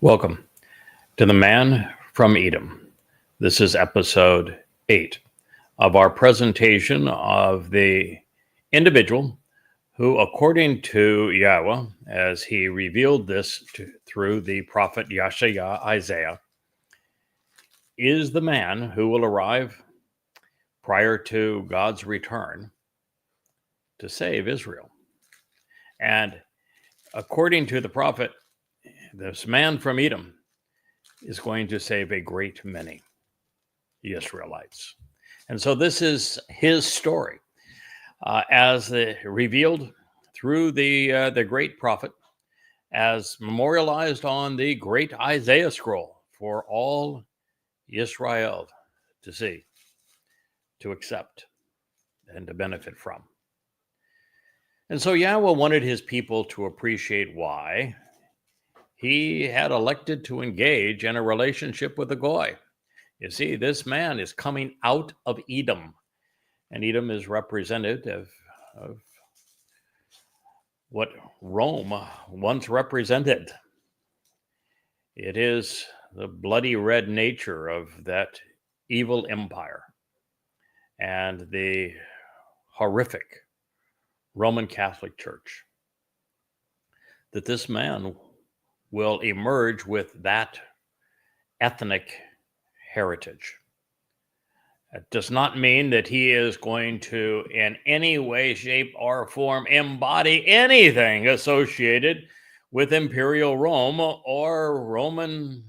Welcome to The Man from Edom. This is episode 8 of our presentation of the individual who, according to Yahweh, as he revealed this through the prophet Isaiah, is the man who will arrive prior to God's return to save Israel. And according to the prophet, this man from Edom is going to save a great many Israelites. And so this is his story as revealed through the great prophet, as memorialized on the great Isaiah scroll for all Israel to see, to accept, and to benefit from. And so Yahweh wanted his people to appreciate why he had elected to engage in a relationship with a goy. You see, this man is coming out of Edom, and Edom is representative of what Rome once represented. It is the bloody red nature of that evil empire and the horrific Roman Catholic Church, that this man will emerge with that ethnic heritage. It does not mean that he is going to, in any way, shape, or form, embody anything associated with Imperial Rome or Roman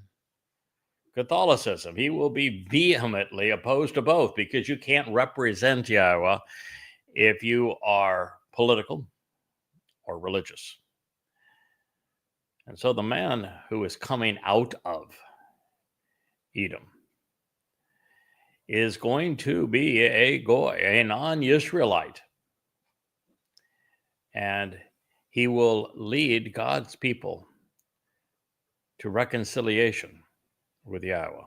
Catholicism. He will be vehemently opposed to both, because you can't represent Yahweh if you are political or religious. And so the man who is coming out of Edom is going to be a goy, a non-Israelite. And he will lead God's people to reconciliation with Yahweh.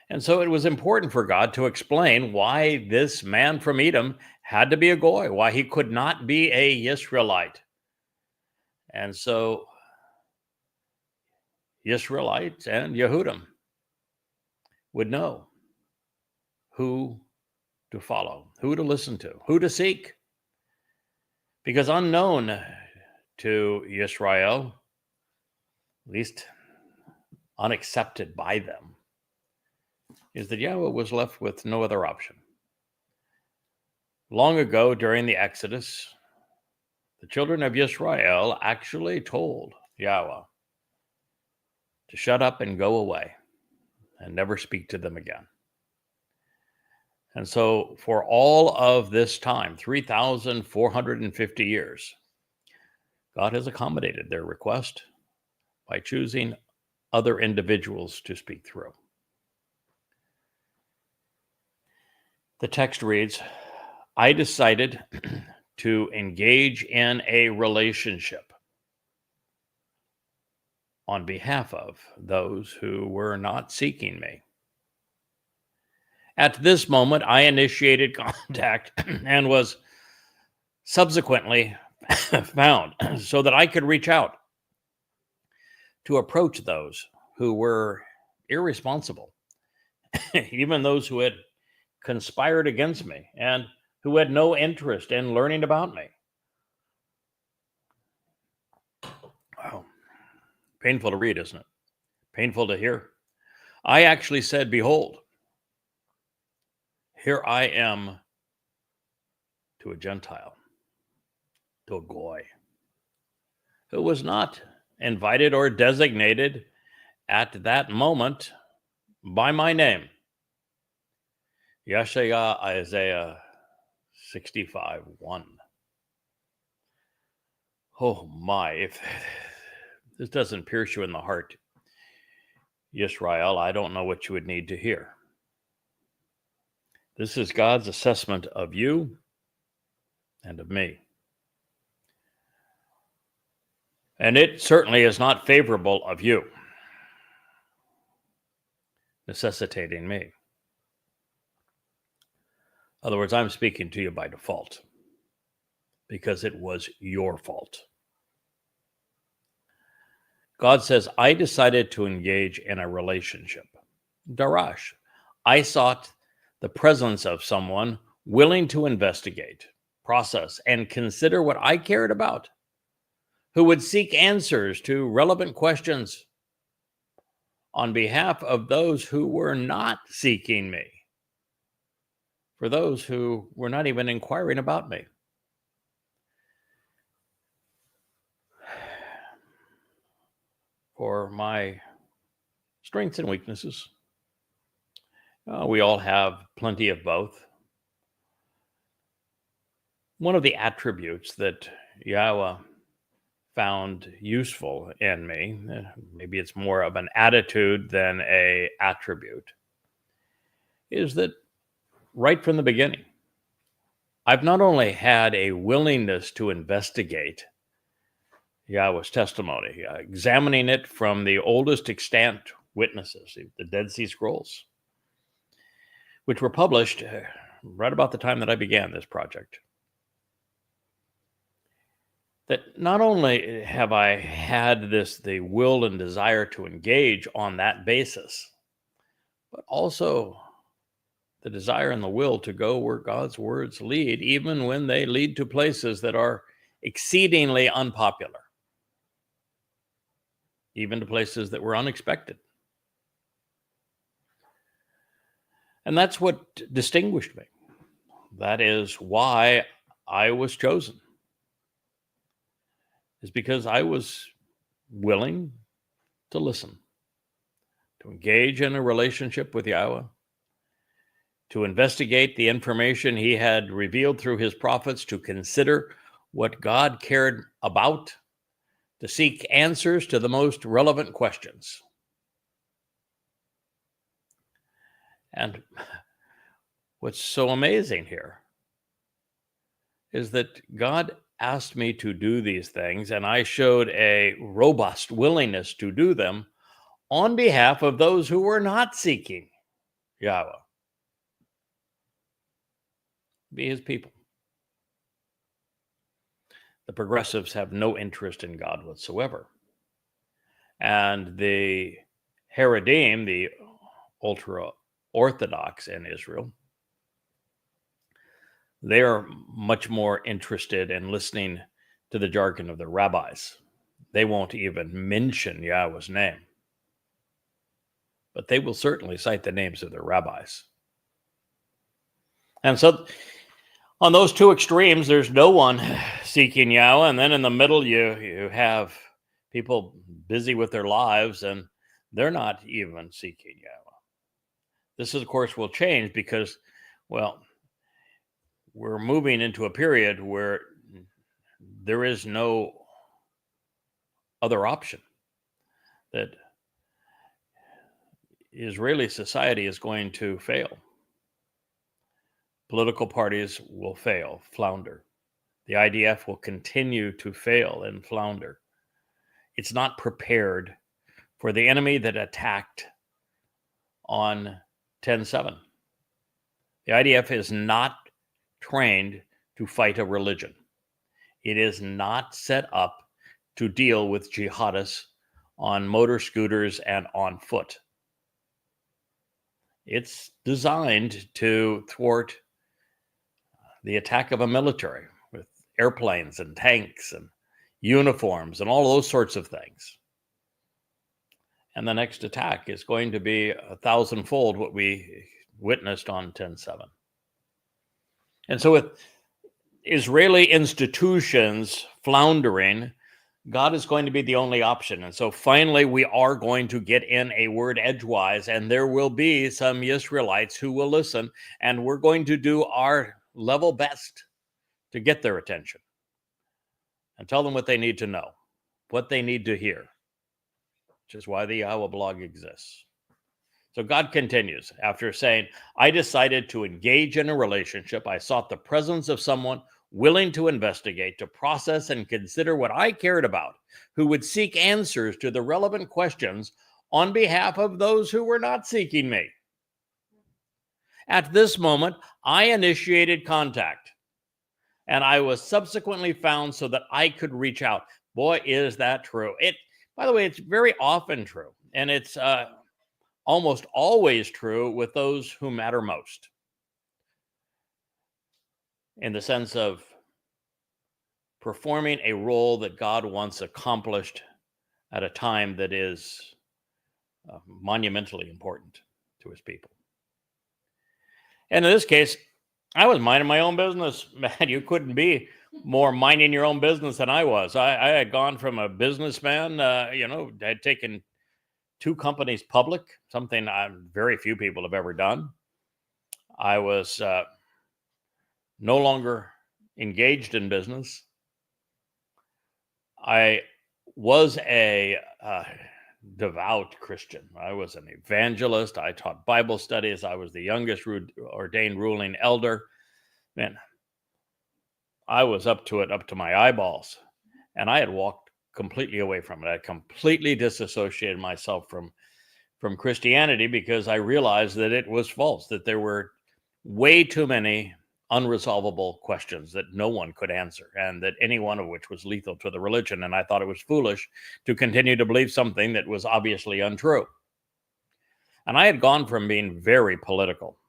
And so it was important for God to explain why this man from Edom had to be a goy, why he could not be a Israelite. And so Israelites and Yehudim would know who to follow, who to listen to, who to seek. Because unknown to Israel, at least unaccepted by them, is that Yahweh was left with no other option. Long ago, during the Exodus, the children of Israel actually told Yahweh to shut up and go away and never speak to them again. And so for all of this time, 3,450 years, God has accommodated their request by choosing other individuals to speak through. The text reads, I decided to engage in a relationship on behalf of those who were not seeking me. At this moment, I initiated contact and was subsequently found so that I could reach out to approach those who were irresponsible, even those who had conspired against me and who had no interest in learning about me. Wow. Painful to read, isn't it? Painful to hear. I actually said, behold, here I am to a Gentile, to a goy, who was not invited or designated at that moment by my name. Yeshaya, Isaiah 65:1. Oh my, if this doesn't pierce you in the heart, Yisrael, I don't know what you would need to hear. This is God's assessment of you and of me. And it certainly is not favorable of you, necessitating me. In other words, I'm speaking to you by default because it was your fault. God says, I decided to engage in a relationship. Darash. I sought the presence of someone willing to investigate, process, and consider what I cared about, who would seek answers to relevant questions on behalf of those who were not seeking me, for those who were not even inquiring about me. For my strengths and weaknesses. We all have plenty of both. One of the attributes that Yahweh found useful in me, maybe it's more of an attitude than an attribute, is that right from the beginning, I've not only had a willingness to investigate Yahweh's testimony, examining it from the oldest extant witnesses, the Dead Sea Scrolls, which were published right about the time that I began this project. That not only have I had the will and desire to engage on that basis, but also the desire and the will to go where God's words lead, even when they lead to places that are exceedingly unpopular, even to places that were unexpected. And that's what distinguished me. That is why I was chosen, is because I was willing to listen, to engage in a relationship with Yahweh, to investigate the information he had revealed through his prophets, to consider what God cared about, to seek answers to the most relevant questions. And what's so amazing here is that God asked me to do these things, and I showed a robust willingness to do them on behalf of those who were not seeking Yahweh, be his people. The progressives have no interest in God whatsoever. And the Haredim, the ultra-Orthodox in Israel, they are much more interested in listening to the jargon of the rabbis. They won't even mention Yahweh's name, but they will certainly cite the names of their rabbis. And so on those two extremes, there's no one seeking Yahweh. And then in the middle, you have people busy with their lives, and they're not even seeking Yahweh. This, of course, will change because, well, we're moving into a period where there is no other option, that Israeli society is going to fail. Political parties will fail, flounder. The IDF will continue to fail and flounder. It's not prepared for the enemy that attacked on 10/7. The IDF is not trained to fight a religion. It is not set up to deal with jihadists on motor scooters and on foot. It's designed to thwart the attack of a military with airplanes and tanks and uniforms and all those sorts of things. And the next attack is going to be 1,000-fold what we witnessed on 10/7. And so with Israeli institutions floundering, God is going to be the only option. And so finally, we are going to get in a word edgewise, and there will be some Israelites who will listen, and we're going to do our level best to get their attention and tell them what they need to know, what they need to hear, which is why the YAHOWAH blog exists. So God continues after saying, I decided to engage in a relationship. I sought the presence of someone willing to investigate, to process and consider what I cared about, who would seek answers to the relevant questions on behalf of those who were not seeking me. At this moment, I initiated contact, and I was subsequently found so that I could reach out. Boy, is that true. By the way, it's very often true, and it's almost always true with those who matter most, in the sense of performing a role that God wants accomplished at a time that is monumentally important to his people. And in this case, I was minding my own business. Man, you couldn't be more minding your own business than I was. I had gone from a businessman, I had taken 2 companies public, something very few people have ever done. I was no longer engaged in business. I was a devout Christian. I was an evangelist. I taught Bible studies. I was the youngest ordained ruling elder. Man, I was up to my eyeballs, and I had walked completely away from it. I completely disassociated myself from Christianity because I realized that it was false, that there were way too many unresolvable questions that no one could answer, and that any one of which was lethal to the religion. And I thought it was foolish to continue to believe something that was obviously untrue. And I had gone from being very political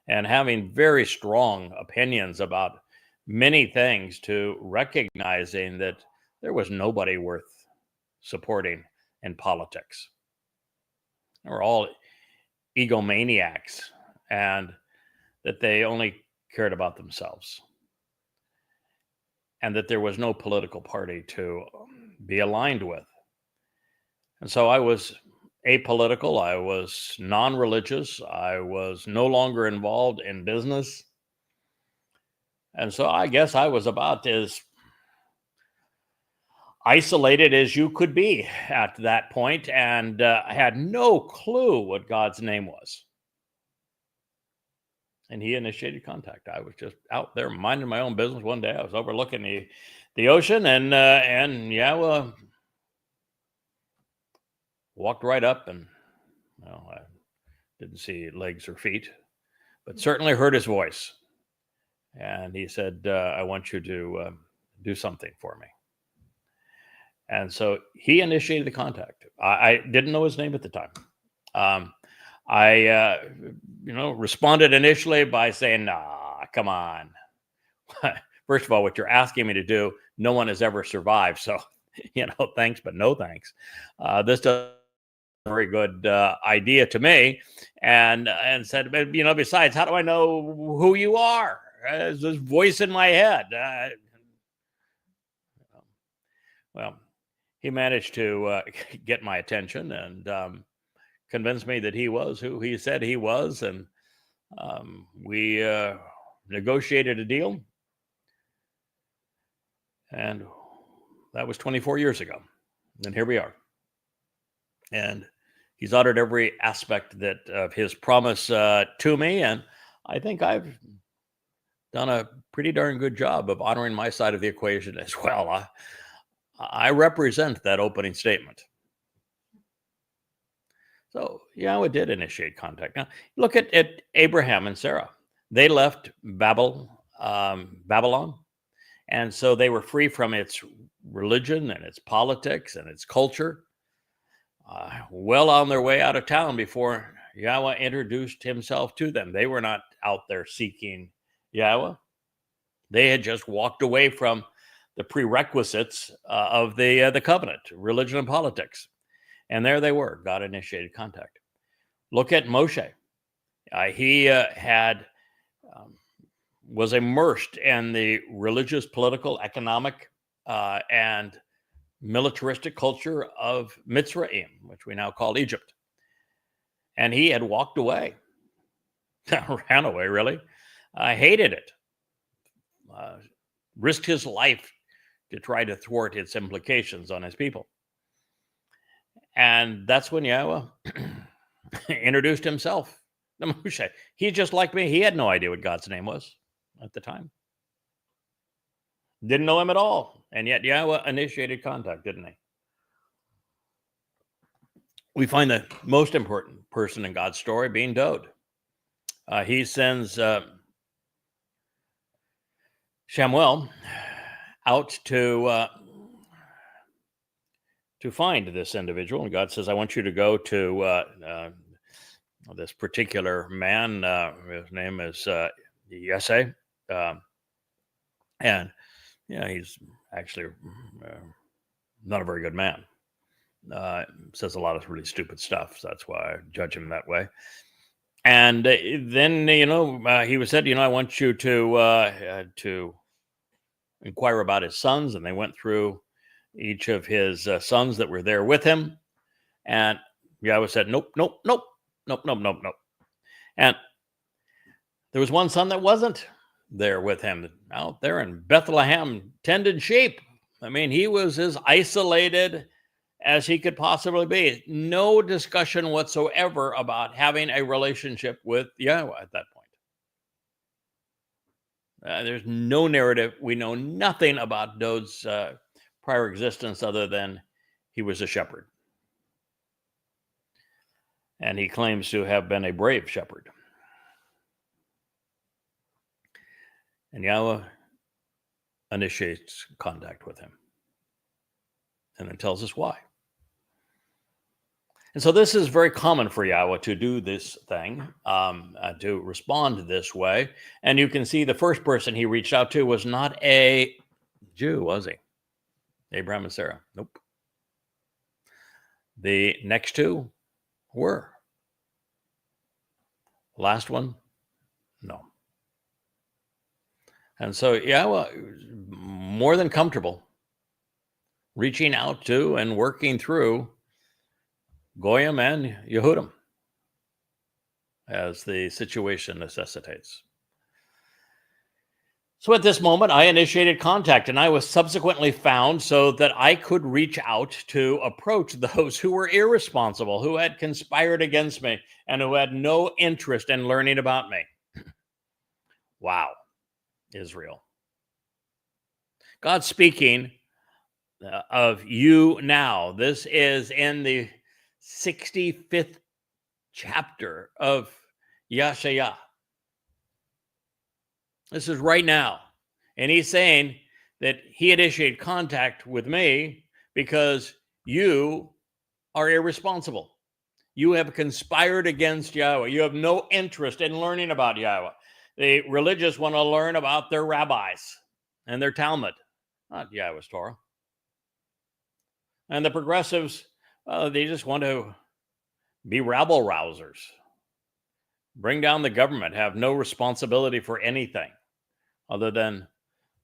and having very strong opinions about many things to recognizing that there was nobody worth supporting in politics. They were all egomaniacs, and that they only cared about themselves, and that there was no political party to be aligned with. And so I was apolitical. I was non-religious. I was no longer involved in business. And so I guess I was about as isolated as you could be at that point, and I had no clue what God's name was. And he initiated contact. I was just out there minding my own business. One day I was overlooking the ocean, and Yahowah walked right up, and I didn't see legs or feet, but certainly heard his voice. And he said, I want you to do something for me. And so he initiated the contact. I didn't know his name at the time. I responded initially by saying, nah, come on. First of all, what you're asking me to do, no one has ever survived. So, thanks, but no thanks. This doesn't very good idea to me. And said, besides, how do I know who you are? There's this voice in my head. Well, he managed to get my attention and convinced me that he was who he said he was. And we negotiated a deal. And that was 24 years ago. And here we are. And he's honored every aspect of his promise to me. And I think I've done a pretty darn good job of honoring my side of the equation as well. I represent that opening statement. So Yahowah did initiate contact. Now, look at Abraham and Sarah. They left Babylon, and so they were free from its religion and its politics and its culture. Well on their way out of town before Yahowah introduced himself to them. They were not out there seeking Yahowah. They had just walked away from the prerequisites of the covenant, religion and politics. And there they were. God initiated contact. Look at Moshe. He was immersed in the religious, political, economic, and militaristic culture of Mitzrayim, which we now call Egypt. And he had walked away, ran away, really, hated it, risked his life to try to thwart its implications on his people. And that's when Yahowah introduced himself to Moshe. He's just like me. He had no idea what God's name was at the time. Didn't know him at all. And yet Yahowah initiated contact, didn't he? We find the most important person in God's story being Dod. He sends Shamuel out to to find this individual. And God says, I want you to go to this particular man. His name is Yesai. And yeah, he's actually not a very good man. Says a lot of really stupid stuff. So that's why I judge him that way. And then, he was said, I want you to inquire about his sons. And they went through each of his sons that were there with him. And Yahweh said, nope. And there was one son that wasn't there with him, out there in Bethlehem, tended sheep. I mean, he was as isolated as he could possibly be. No discussion whatsoever about having a relationship with Yahweh at that point. There's no narrative. We know nothing about Dod's prior existence other than he was a shepherd. And he claims to have been a brave shepherd. And Yahweh initiates contact with him. And then tells us why. And so this is very common for Yahweh to do this thing, to respond this way. And you can see the first person he reached out to was not a Jew, was he? Abraham and Sarah. Nope. The next two were. Last one, no. And so Yahweh, more than comfortable, reaching out to and working through Goyim and Yehudim as the situation necessitates. So at this moment, I initiated contact, and I was subsequently found so that I could reach out to approach those who were irresponsible, who had conspired against me, and who had no interest in learning about me. Wow, Israel. God speaking of you now. This is in the 65th chapter of Yashayah. This is right now. And he's saying that he initiated contact with me because you are irresponsible. You have conspired against Yahweh. You have no interest in learning about Yahweh. The religious want to learn about their rabbis and their Talmud, not Yahweh's Torah. And the progressives, they just want to be rabble rousers, bring down the government, have no responsibility for anything other than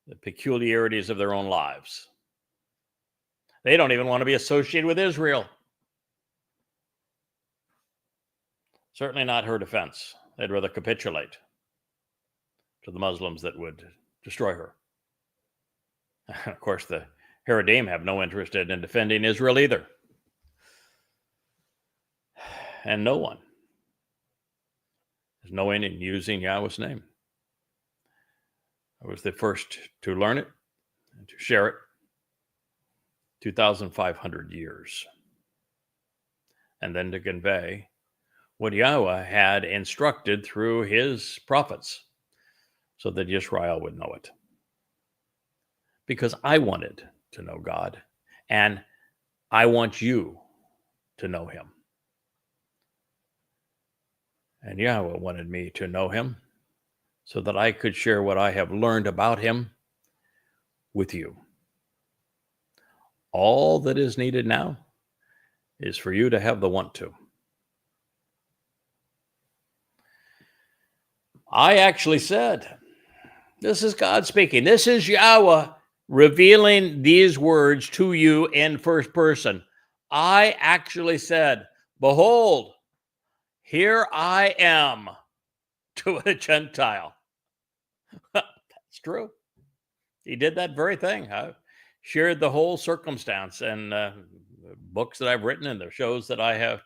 the peculiarities of their own lives. They don't even want to be associated with Israel. Certainly not her defense. They'd rather capitulate to the Muslims that would destroy her. Of course, the Haredim have no interest in defending Israel either. And no one is knowing and using Yahweh's name. I was the first to learn it and to share it. 2,500 years. And then to convey what Yahweh had instructed through his prophets so that Israel would know it. Because I wanted to know God, and I want you to know him. And Yahweh wanted me to know him so that I could share what I have learned about him with you. All that is needed now is for you to have the want to. I actually said, this is God speaking. This is Yahweh revealing these words to you in first person. I actually said, behold, here I am to a Gentile. That's true. He did that very thing. I shared the whole circumstance and the books that I've written and the shows that I have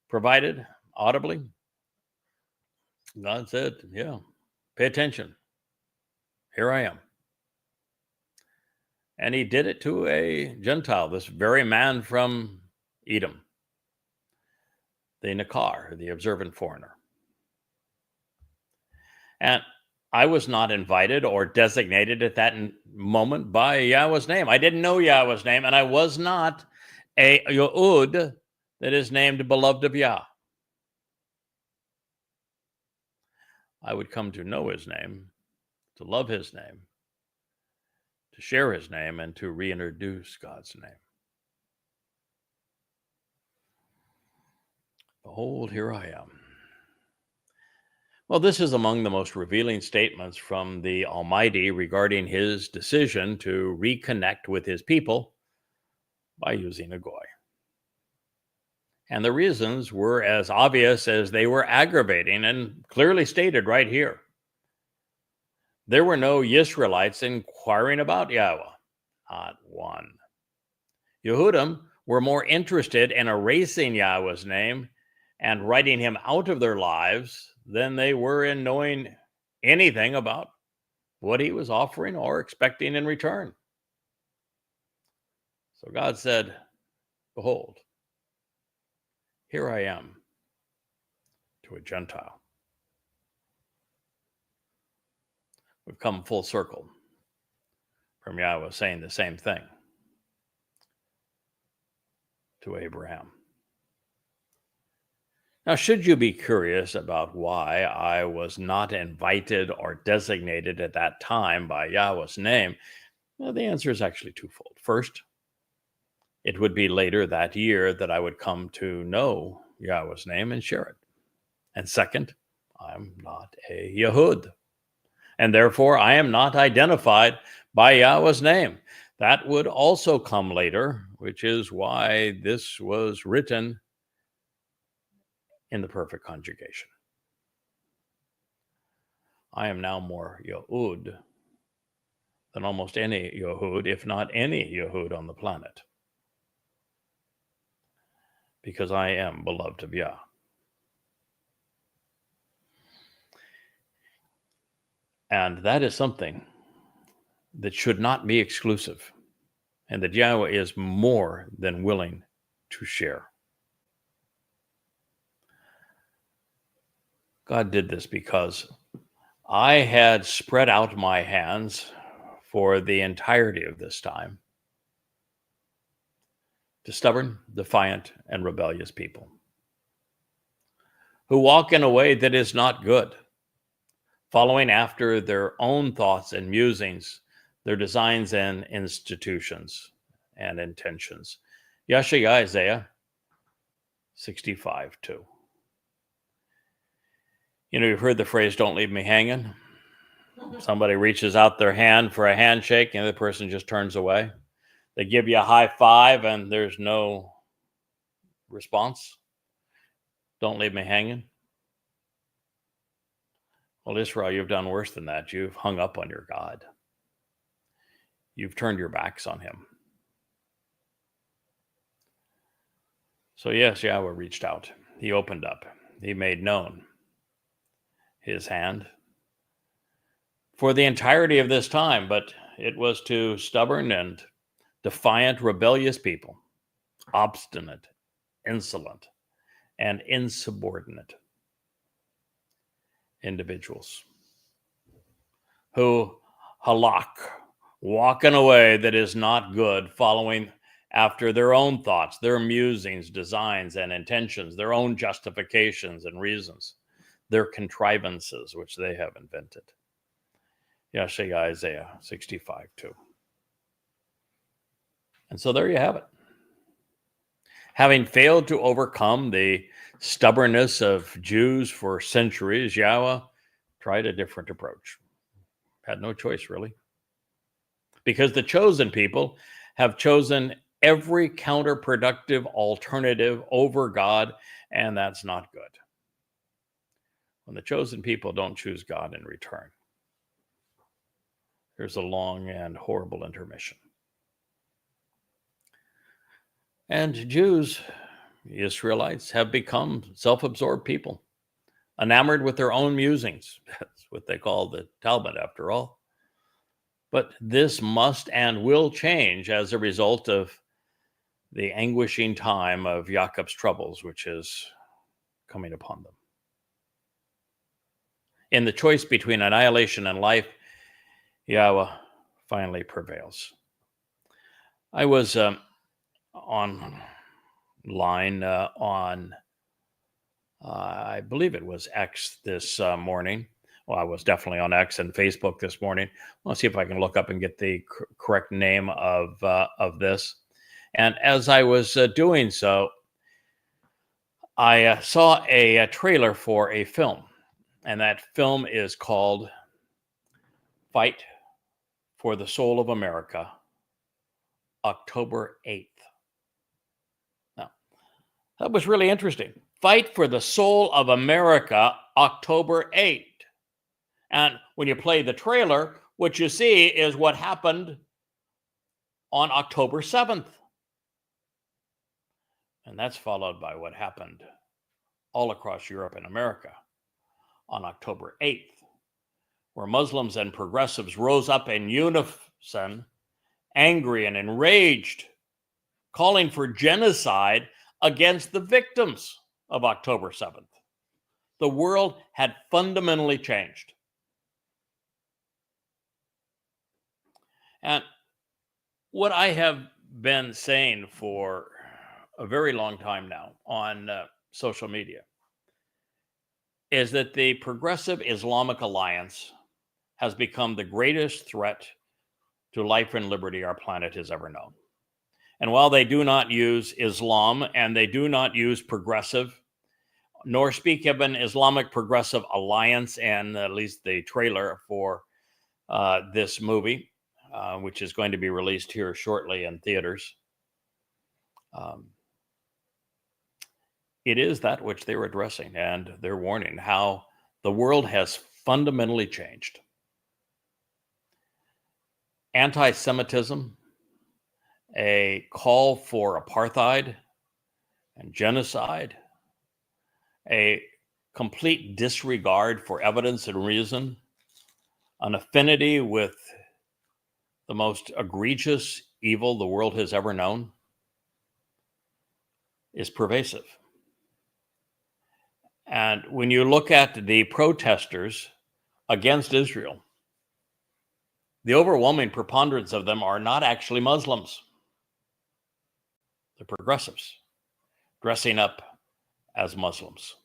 provided audibly. God said, yeah, pay attention. Here I am. And he did it to a Gentile, this very man from Edom, the Nakar, the observant foreigner. And I was not invited or designated at that moment by Yahweh's name. I didn't know Yahweh's name, and I was not a Yehud that is named beloved of Yah. I would come to know his name, to love his name, to share his name, and to reintroduce God's name. Behold, here I am. Well, this is among the most revealing statements from the Almighty regarding his decision to reconnect with his people by using a goy. And the reasons were as obvious as they were aggravating and clearly stated right here. There were no Israelites inquiring about Yahweh, not one. Yehudim were more interested in erasing Yahweh's name and writing him out of their lives than they were in knowing anything about what he was offering or expecting in return. So God said, behold, here I am to a Gentile. We've come full circle from Yahweh saying the same thing to Abraham. Now, should you be curious about why I was not invited or designated at that time by Yahweh's name, well, the answer is actually twofold. First, it would be later that year that I would come to know Yahweh's name and share it. And second, I'm not a Yehud, and therefore I am not identified by Yahweh's name. That would also come later, which is why this was written in the perfect conjugation. I am now more Yehud than almost any Yehud, if not any Yehud on the planet, because I am beloved of Yah. And that is something that should not be exclusive, and that Yahweh is more than willing to share. God did this because I had spread out my hands for the entirety of this time to stubborn, defiant, and rebellious people who walk in a way that is not good, following after their own thoughts and musings, their designs and institutions and intentions. Isaiah 65:2. You know, you've heard the phrase, don't leave me hanging. Somebody reaches out their hand for a handshake and the person just turns away. They give you a high five and there's no response. Don't leave me hanging. Well, Israel, you've done worse than that. You've hung up on your God. You've turned your backs on him. So yes, Yahweh reached out. He opened up. He made known his hand for the entirety of this time, but it was to stubborn and defiant, rebellious people, obstinate, insolent, and insubordinate individuals who walk in a way that is not good, following after their own thoughts, their musings, designs, and intentions, their own justifications and reasons, their contrivances, which they have invented. Isaiah 65:2. And so there you have it. Having failed to overcome the stubbornness of Jews for centuries, Yahweh tried a different approach. Had no choice, really. Because the chosen people have chosen every counterproductive alternative over God, and that's not good. When the chosen people don't choose God in return, there's a long and horrible intermission. And Jews, Israelites, have become self-absorbed people, enamored with their own musings. That's what they call the Talmud, after all. But this must and will change as a result of the anguishing time of Jacob's troubles, which is coming upon them. In the choice between annihilation and life, Yahweh finally prevails. I was online on, I believe it was X this morning. Well, I was definitely on X and Facebook this morning. I'll see if I can look up and get the correct name of this. And as I was doing so, I saw a trailer for a film, and that film is called Fight for the Soul of America, October 8th. Now, that was really interesting. Fight for the Soul of America, October 8th. And when you play the trailer, what you see is what happened on October 7th. And that's followed by what happened all across Europe and America on October 8th, where Muslims and progressives rose up in unison, angry and enraged, calling for genocide against the victims of October 7th. The world had fundamentally changed. And what I have been saying for a very long time now on social media is that the Progressive Islamic Alliance has become the greatest threat to life and liberty our planet has ever known. And while they do not use Islam and they do not use progressive, nor speak of an Islamic Progressive Alliance, and at least the trailer for this movie, which is going to be released here shortly in theaters, it is that which they're addressing, and they're warning how the world has fundamentally changed. Anti-Semitism, a call for apartheid and genocide, a complete disregard for evidence and reason, an affinity with the most egregious evil the world has ever known, is pervasive. And when you look at the protesters against Israel, the overwhelming preponderance of them are not actually Muslims. They're progressives dressing up as Muslims.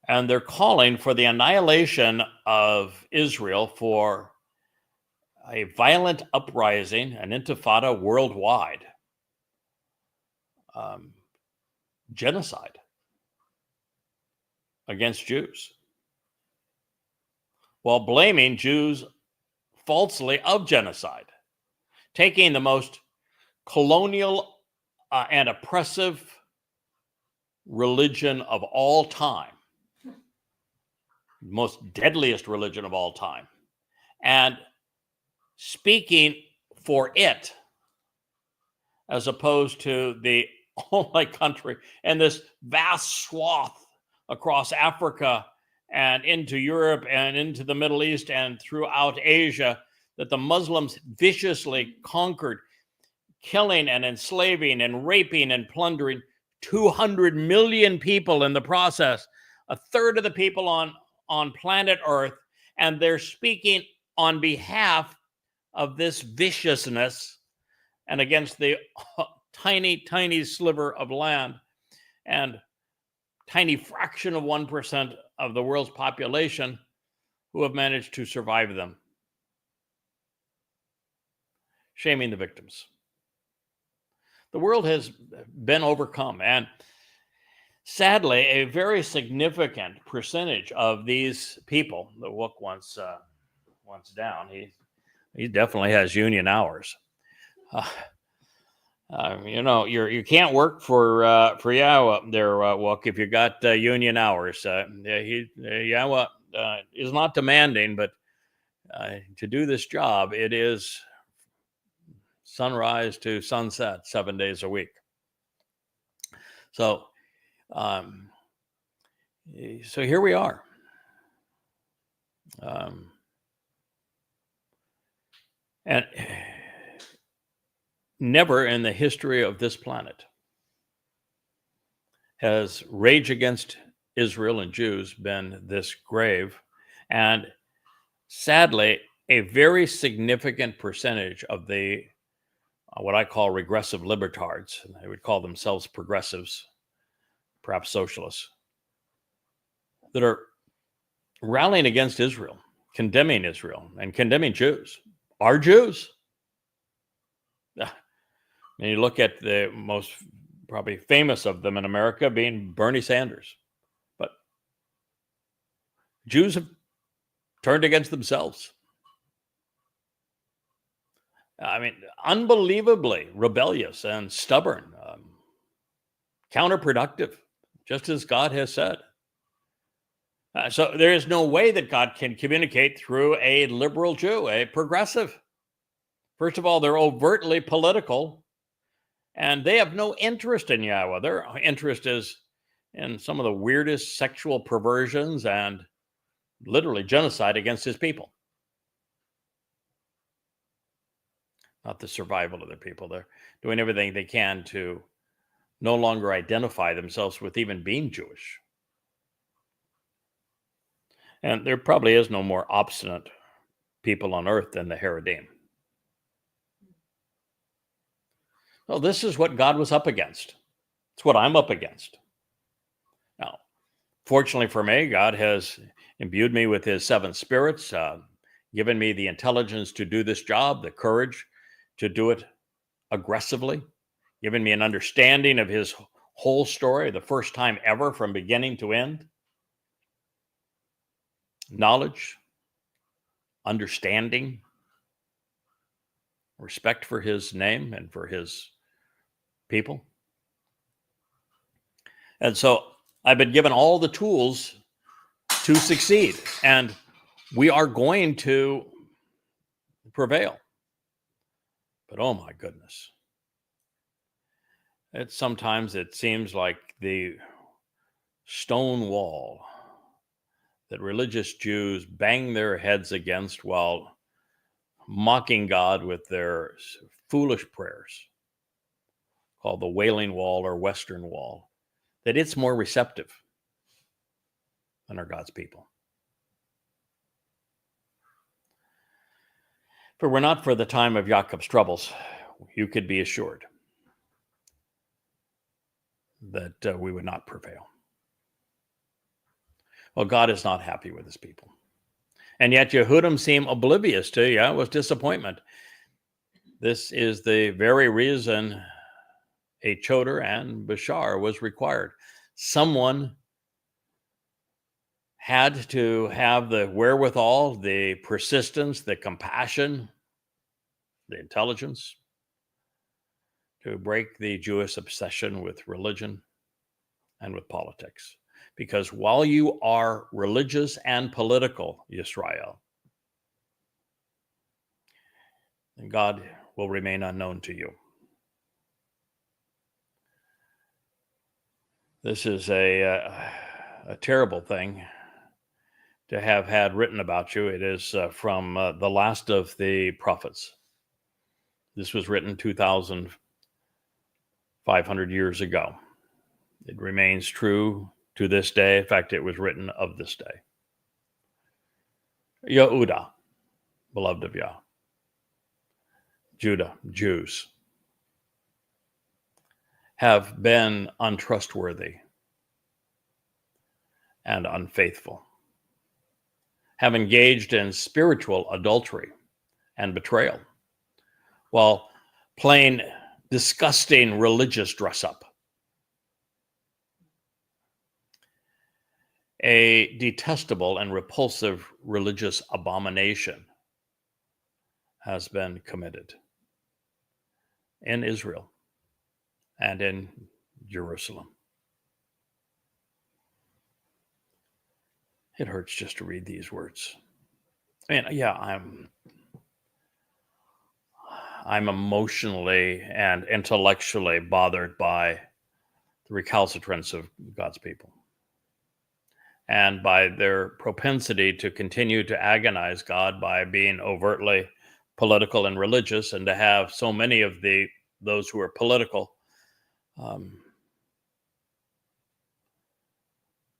And they're calling for the annihilation of Israel, for a violent uprising, an intifada worldwide, genocide against Jews, while blaming Jews falsely of genocide, taking the most colonial and oppressive religion of all time, most deadliest religion of all time, and speaking for it as opposed to the only country in this vast swath across Africa and into Europe and into the Middle East and throughout Asia that the Muslims viciously conquered, killing and enslaving and raping and plundering 200 million people in the process, a third of the people on planet Earth, and they're speaking on behalf of this viciousness and against the tiny sliver of land and tiny fraction of 1% of the world's population who have managed to survive them, shaming the victims. The world has been overcome, and sadly, a very significant percentage of these people, the Wook once down, he definitely has union hours. You can't work for YAHOWah there, Wook, if you got union hours. YAHOWah is not demanding, but to do this job, it is sunrise to sunset, 7 days a week. So here we are. And never in the history of this planet has rage against Israel and Jews been this grave. And sadly, a very significant percentage of the what I call regressive libertards. They would call themselves progressives, perhaps socialists, that are rallying against Israel, condemning Israel, and condemning Jews. Our Jews? And you look at the most probably famous of them in America being Bernie Sanders. But Jews have turned against themselves. I mean, unbelievably rebellious and stubborn, counterproductive, just as God has said. So there is no way that God can communicate through a liberal Jew, a progressive. First of all, they're overtly political, and they have no interest in Yahweh. Their interest is in some of the weirdest sexual perversions and literally genocide against his people. Not the survival of their people. They're doing everything they can to no longer identify themselves with even being Jewish. And there probably is no more obstinate people on earth than the Haredim. Well, this is what God was up against. It's what I'm up against. Now, fortunately for me, God has imbued me with his seven spirits, given me the intelligence to do this job, the courage to do it aggressively, given me an understanding of his whole story, the first time ever from beginning to end. Knowledge, understanding, respect for his name and for his people. And so I've been given all the tools to succeed, and we are going to prevail. But oh my goodness. Sometimes it seems like the stone wall that religious Jews bang their heads against while mocking God with their foolish prayers, called the Wailing Wall or Western Wall, that it's more receptive than are God's people. If it were not for the time of Jacob's troubles, you could be assured that we would not prevail. Well, God is not happy with his people. And yet Yehudim seem oblivious to Yahweh's disappointment. This is the very reason a choder and bashar was required. Someone had to have the wherewithal, the persistence, the compassion, the intelligence to break the Jewish obsession with religion and with politics. Because while you are religious and political, Yisrael, God will remain unknown to you. This is a terrible thing to have had written about you. It is from the last of the prophets. This was written 2,500 years ago. It remains true to this day. In fact, it was written of this day. Yehudah, beloved of Yah. Judah, Jews, have been untrustworthy and unfaithful, have engaged in spiritual adultery and betrayal, while playing disgusting religious dress-up. A detestable and repulsive religious abomination has been committed in Israel and in Jerusalem. It hurts just to read these words. And yeah, I'm emotionally and intellectually bothered by the recalcitrance of God's people and by their propensity to continue to agonize God by being overtly political and religious, and to have so many of those who are political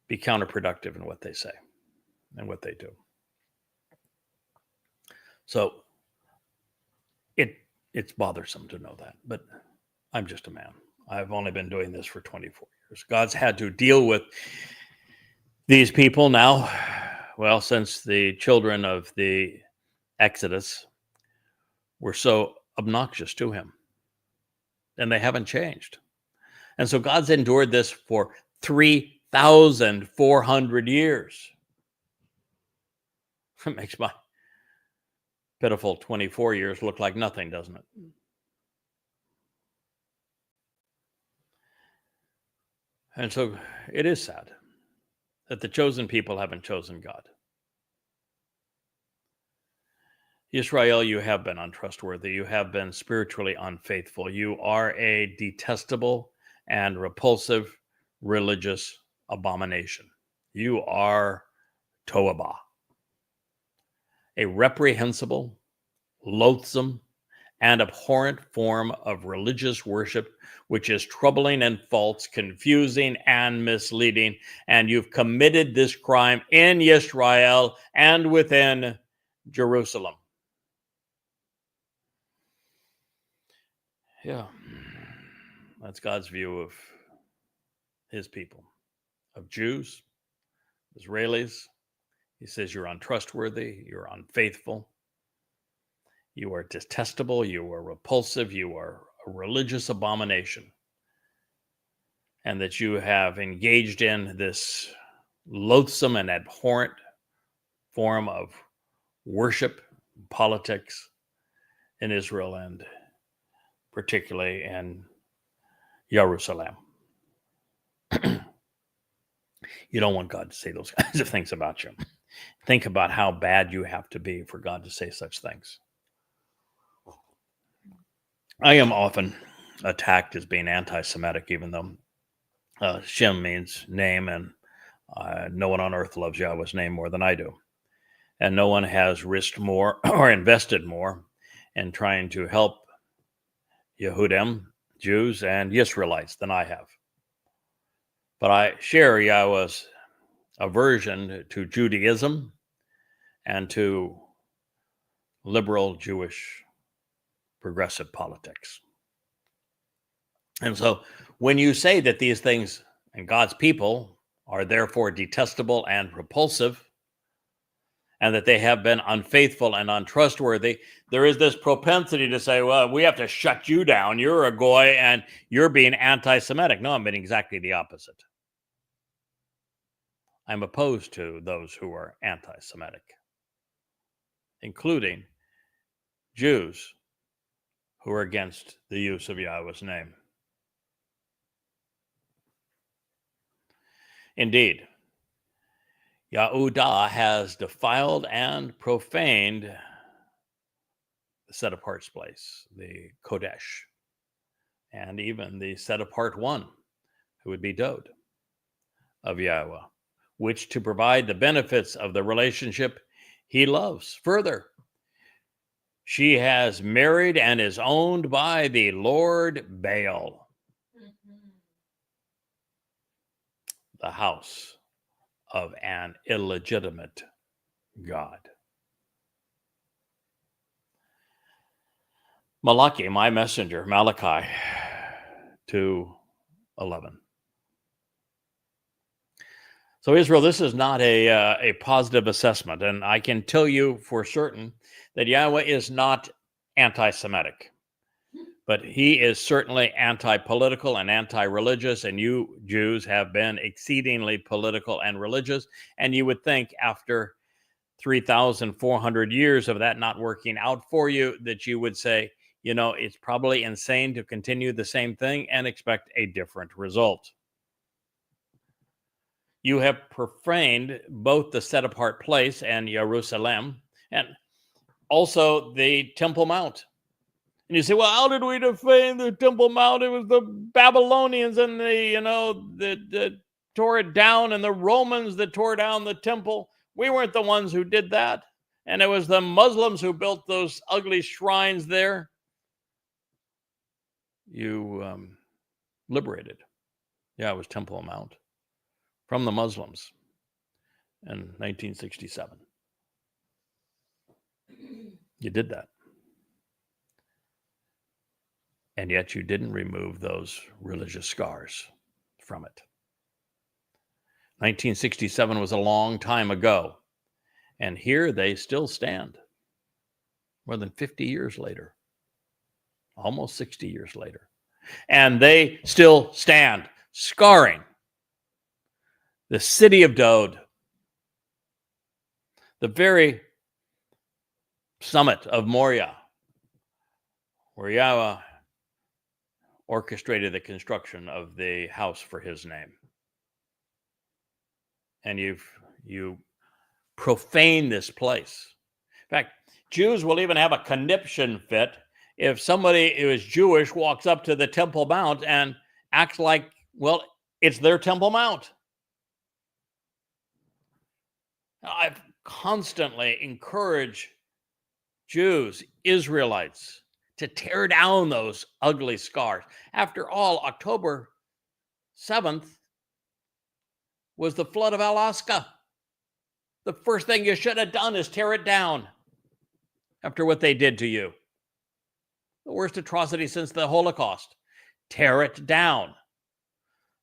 be counterproductive in what they say and what they do. So it it's bothersome to know that, but I'm just a man. I've only been doing this for 24 years. God's had to deal with these people now, well, since the children of the Exodus were so obnoxious to him, and they haven't changed. And so God's endured this for 3,400 years. It makes my pitiful 24 years look like nothing, doesn't it? And so it is sad that the chosen people haven't chosen God. Israel, you have been untrustworthy. You have been spiritually unfaithful. You are a detestable and repulsive religious abomination. You are Toabah, a reprehensible, loathsome, and abhorrent form of religious worship, which is troubling and false, confusing and misleading. And you've committed this crime in Israel and within Jerusalem. Yeah, that's God's view of his people, of Jews, Israelis. He says you're untrustworthy, you're unfaithful, you are detestable, you are repulsive, you are a religious abomination, and that you have engaged in this loathsome and abhorrent form of worship, politics in Israel, and particularly in Jerusalem. You don't want God to say those kinds of things about you. Think about how bad you have to be for God to say such things. I am often attacked as being anti-Semitic, even though Shem means name, and no one on earth loves Yahweh's name more than I do. And no one has risked more or invested more in trying to help Yehudim, Jews, and Israelites than I have. But I share Yahweh's aversion to Judaism and to liberal Jewish progressive politics. And so when you say that these things and God's people are therefore detestable and repulsive, and that they have been unfaithful and untrustworthy, there is this propensity to say, well, we have to shut you down. You're a goy and you're being anti-Semitic. No, I'm being exactly the opposite. I'm opposed to those who are anti-Semitic, including Jews who are against the use of Yahweh's name. Indeed, Yahudah has defiled and profaned the set-apart place, the Kodesh, and even the set-apart one, who would be Dod, of Yahweh, which to provide the benefits of the relationship he loves. Further, she has married and is owned by the Lord Baal, the house of an illegitimate God. Malachi, my messenger, Malachi 2:11. So Israel, this is not a positive assessment, and I can tell you for certain that Yahweh is not anti-Semitic, but he is certainly anti-political and anti-religious, and you Jews have been exceedingly political and religious, and you would think after 3,400 years of that not working out for you that you would say, you know, it's probably insane to continue the same thing and expect a different result. You have profaned both the set-apart place and Jerusalem, and also the Temple Mount. And you say, well, how did we defame the Temple Mount? It was the Babylonians and that tore it down, and the Romans that tore down the temple. We weren't the ones who did that. And it was the Muslims who built those ugly shrines there. You liberated, it was Temple Mount, from the Muslims in 1967. You did that. and yet you didn't remove those religious scars from it. 1967 was a long time ago, and here they still stand more than 50 years later, almost 60 years later, and they still stand, scarring the city of Dod, the very summit of Moriah, where Yahweh orchestrated the construction of the house for his name. And you profane this place. In fact, Jews will even have a conniption fit if somebody who is Jewish walks up to the Temple Mount and acts like, well, it's their Temple Mount. I've constantly encouraged Jews, Israelites, to tear down those ugly scars. After all, October 7th was the flood of Alaska. The first thing you should have done is tear it down after what they did to you. The worst atrocity since the Holocaust. Tear it down.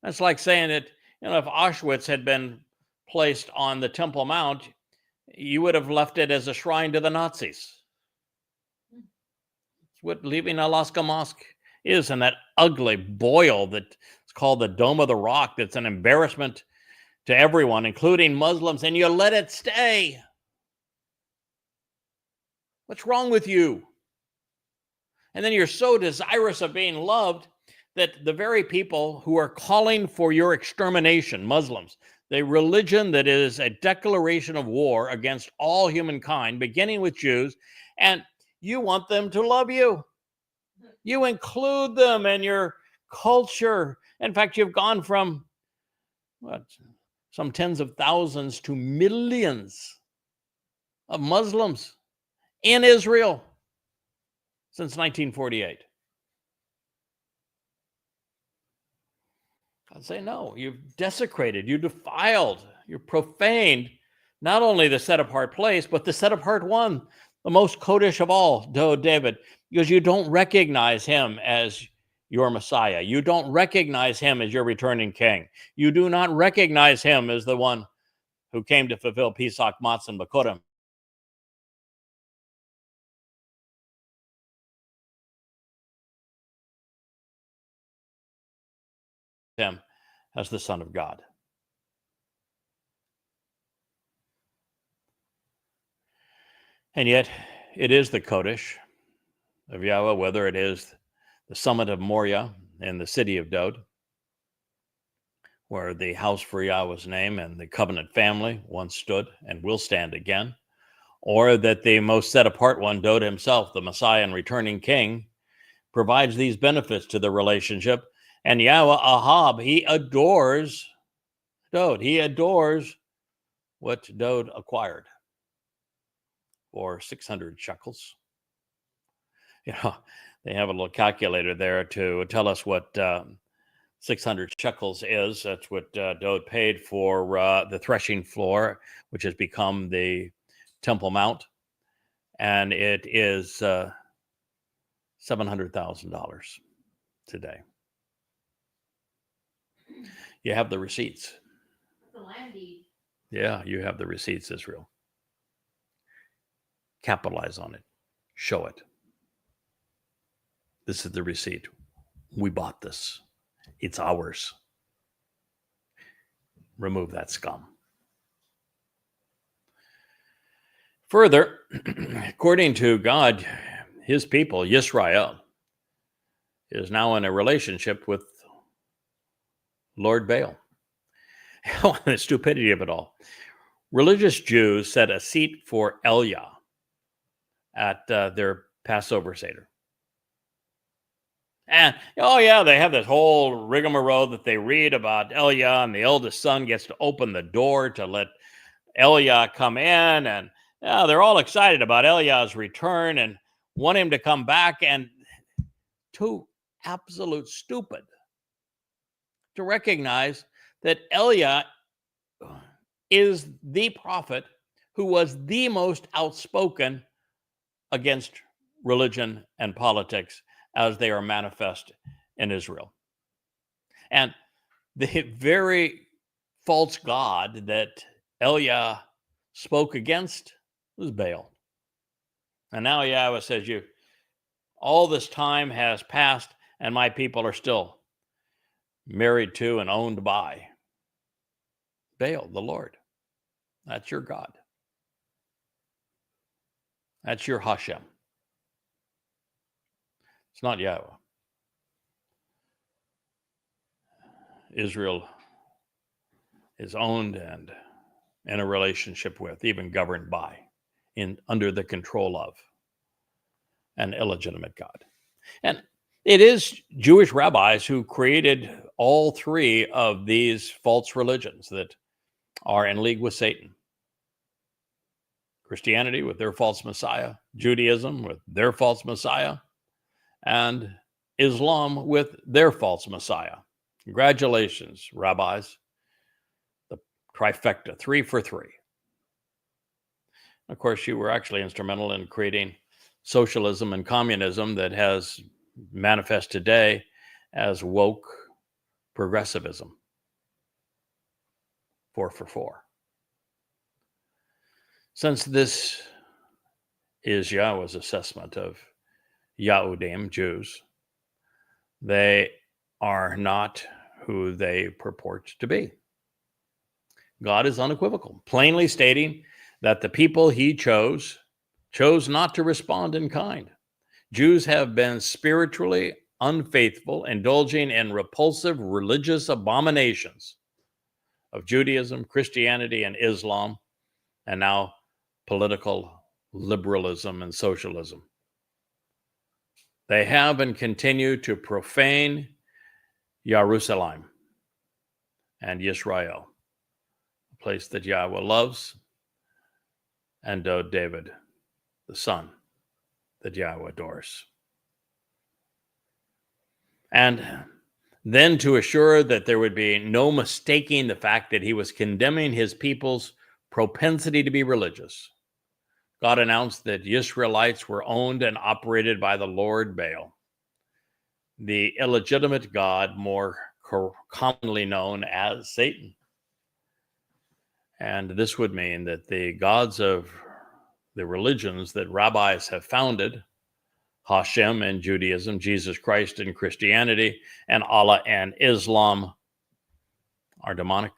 That's like saying that, if Auschwitz had been placed on the Temple Mount, you would have left it as a shrine to the Nazis. It's what leaving Alaska Mosque is, and that ugly boil that's called the Dome of the Rock, that's an embarrassment to everyone, including Muslims, and you let it stay. What's wrong with you? And then you're so desirous of being loved that the very people who are calling for your extermination, Muslims, the religion that is a declaration of war against all humankind, beginning with Jews, and you want them to love you. You include them in your culture. In fact, you've gone from some tens of thousands to millions of Muslims in Israel since 1948. I'd say no, you've desecrated, you defiled, you profaned not only the set-apart place, but the set-apart one, the most Kodesh of all, David, because you don't recognize him as your Messiah. You don't recognize him as your returning king. You do not recognize him as the one who came to fulfill Pesach, Matzah, and Bikurim. Him as the Son of God. And yet, it is the Kodesh of Yahweh, whether it is the summit of Moriah in the city of Dod, where the house for Yahweh's name and the covenant family once stood and will stand again, or that the most set-apart one, Dod himself, the Messiah and returning king, provides these benefits to the relationship. And Yahweh Ahab, he adores Dod. He adores what Dod acquired for 600 shekels. They have a little calculator there to tell us what 600 shekels is. That's what Dod paid for the threshing floor, which has become the Temple Mount. And it is $700,000 today. You have the receipts. The land deed. Yeah, you have the receipts, Israel. Capitalize on it. Show it. This is the receipt. We bought this. It's ours. Remove that scum. Further, according to God, his people, Yisrael, is now in a relationship with Lord Baal. The stupidity of it all. Religious Jews set a seat for Elia at their Passover Seder. And, they have this whole rigmarole that they read about Elia, and the eldest son gets to open the door to let Elia come in, and they're all excited about Eliah's return and want him to come back, and too absolute stupid to recognize that Elia is the prophet who was the most outspoken against religion and politics as they are manifest in Israel. And the very false god that Eliah spoke against was Baal. And now Yahweh says, all this time has passed, and my people are still married to and owned by Baal, the Lord. That's your God. That's your Hashem. It's not Yahweh. Israel is owned and in a relationship with, even governed by, under the control of an illegitimate God. And it is Jewish rabbis who created all three of these false religions that are in league with Satan. Christianity with their false Messiah, Judaism with their false Messiah, and Islam with their false Messiah. Congratulations, rabbis. The trifecta, 3 for 3. Of course, you were actually instrumental in creating socialism and communism that has manifest today as woke progressivism. 4 for 4. Since this is Yahweh's assessment of Yahudim, Jews, they are not who they purport to be. God is unequivocal, plainly stating that the people he chose not to respond in kind. Jews have been spiritually unfaithful, indulging in repulsive religious abominations of Judaism, Christianity, and Islam, and now political liberalism and socialism. They have and continue to profane Jerusalem and Yisrael, a place that Yahweh loves, and David, the son that Yahweh adores. And then to assure that there would be no mistaking the fact that he was condemning his people's propensity to be religious, God announced that Israelites were owned and operated by the Lord Baal, the illegitimate god more commonly known as Satan. And this would mean that the gods of the religions that rabbis have founded, Hashem in Judaism, Jesus Christ in Christianity, and Allah and Islam, are demonic,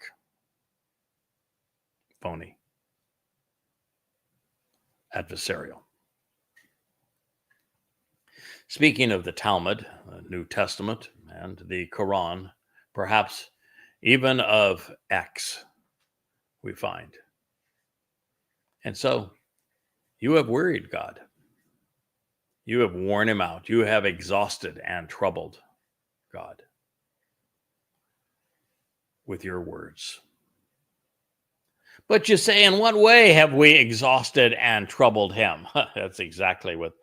phony, adversarial. Speaking of the Talmud, the New Testament, and the Quran, perhaps even of X, we find. And so, you have wearied God. You have worn him out. You have exhausted and troubled God with your words. But you say, in what way have we exhausted and troubled him? That's exactly what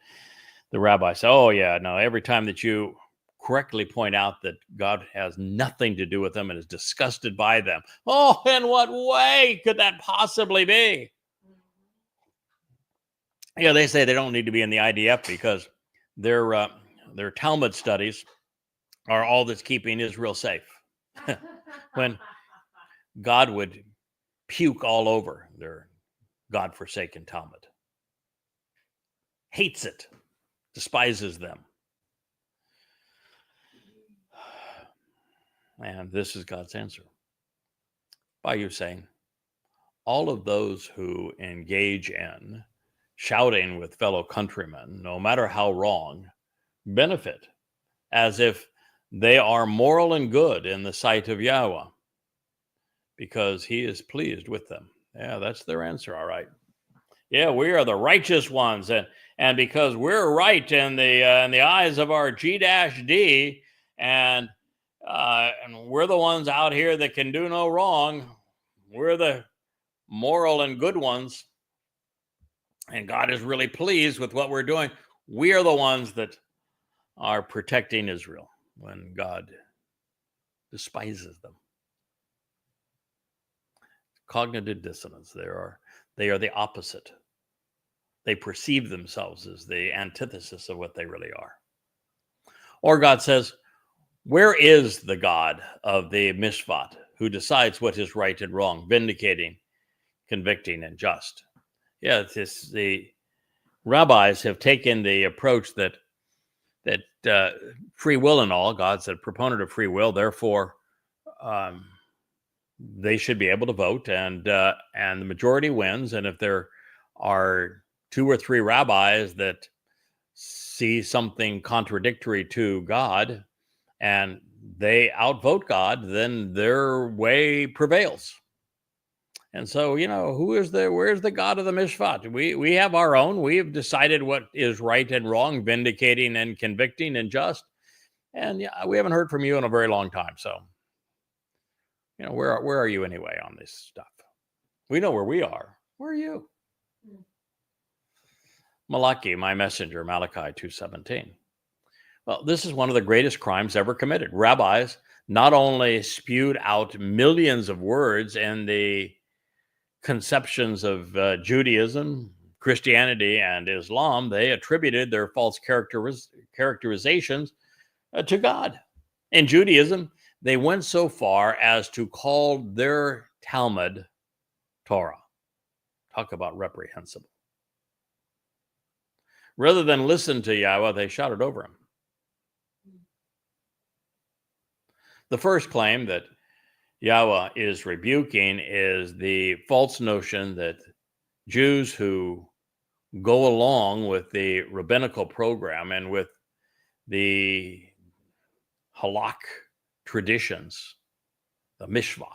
the rabbi said. Oh, yeah, no, every time that you correctly point out that God has nothing to do with them and is disgusted by them. Oh, in what way could that possibly be? Yeah, they say they don't need to be in the IDF because their Talmud studies are all that's keeping Israel safe. When God would puke all over their God-forsaken Talmud. Hates it, despises them. And this is God's answer. By you saying, all of those who engage in shouting with fellow countrymen, no matter how wrong, benefit as if they are moral and good in the sight of Yahweh, because he is pleased with them. Yeah, that's their answer, all right. Yeah, we are the righteous ones, and because we're right in the eyes of our G-D, and we're the ones out here that can do no wrong, we're the moral and good ones, and God is really pleased with what we're doing. We are the ones that are protecting Israel when God despises them. Cognitive dissonance. They are the opposite. They perceive themselves as the antithesis of what they really are. Or God says, where is the God of the mishpat who decides what is right and wrong, vindicating, convicting, and just? Yeah, the rabbis have taken the approach that free will and all, God's a proponent of free will, therefore they should be able to vote, and the majority wins. And if there are 2 or 3 rabbis that see something contradictory to God and they outvote God, then their way prevails. And so, where's the God of the mishpat? We have our own. We have decided what is right and wrong, vindicating and convicting and just. And we haven't heard from you in a very long time. So, where are you anyway on this stuff? We know where we are. Where are you? Malachi, my messenger, Malachi 2:17. Well, this is one of the greatest crimes ever committed. Rabbis not only spewed out millions of words in the conceptions of Judaism, Christianity, and Islam, they attributed their false characterizations to God. In Judaism, they went so far as to call their Talmud Torah. Talk about reprehensible. Rather than listen to Yahweh, they shouted over him. The first claim that Yahweh is rebuking is the false notion that Jews who go along with the rabbinical program and with the halak traditions, the mishpat,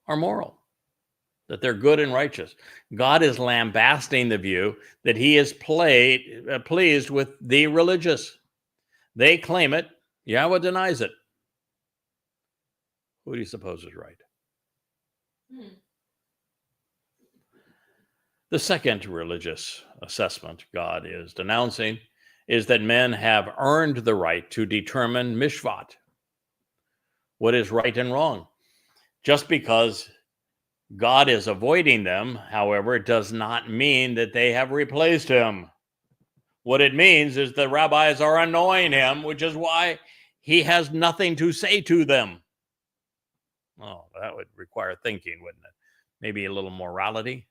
are moral, that they're good and righteous. God is lambasting the view that he is pleased with the religious. They claim it, Yahweh denies it. Who do you suppose is right? The second religious assessment God is denouncing is that men have earned the right to determine mishpat, what is right and wrong. Just because God is avoiding them, however, does not mean that they have replaced him. What it means is the rabbis are annoying him, which is why he has nothing to say to them. Oh, that would require thinking, wouldn't it? Maybe a little morality.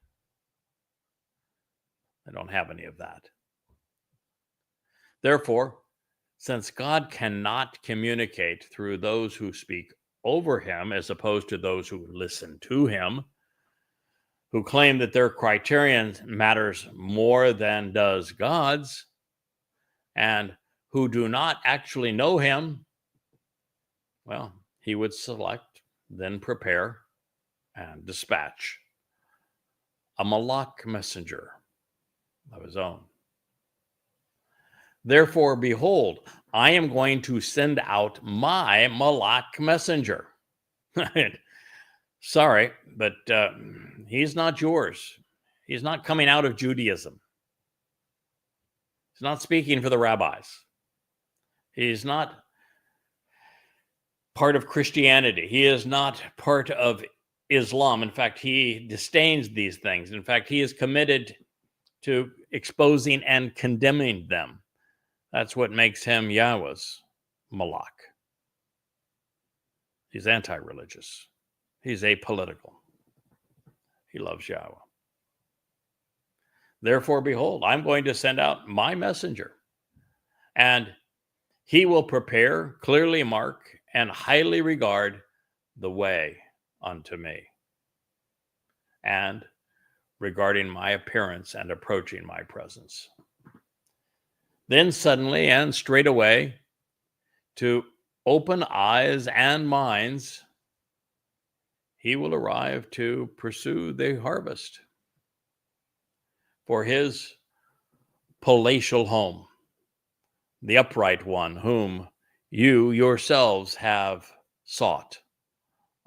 I don't have any of that. Therefore, since God cannot communicate through those who speak over him, as opposed to those who listen to him, who claim that their criterion matters more than does God's, and who do not actually know him, well, he would select, then prepare, and dispatch a malak messenger of his own. Therefore, behold, I am going to send out my malak messenger. Sorry, but he's not yours. He's not coming out of Judaism. He's not speaking for the rabbis. He's not part of Christianity. He is not part of Islam. In fact, he disdains these things. In fact, he is committed to exposing and condemning them. That's what makes him Yahweh's malak. He's anti-religious. He's apolitical. He loves Yahweh. Therefore, behold, I'm going to send out my messenger, and he will prepare, clearly mark, and highly regard the way unto me, and regarding my appearance and approaching my presence. Then suddenly and straightaway, to open eyes and minds, he will arrive to pursue the harvest for his palatial home, the upright one whom you yourselves have sought,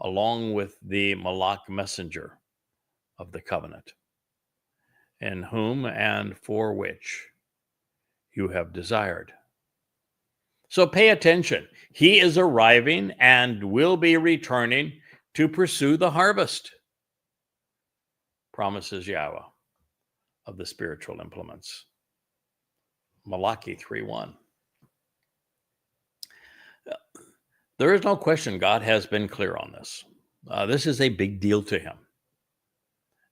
along with the malak messenger of the covenant, in whom and for which you have desired. So pay attention. He is arriving and will be returning to pursue the harvest, promises Yahweh of the spiritual implements. Malachi 3:1. There is no question God has been clear on this. This is a big deal to him.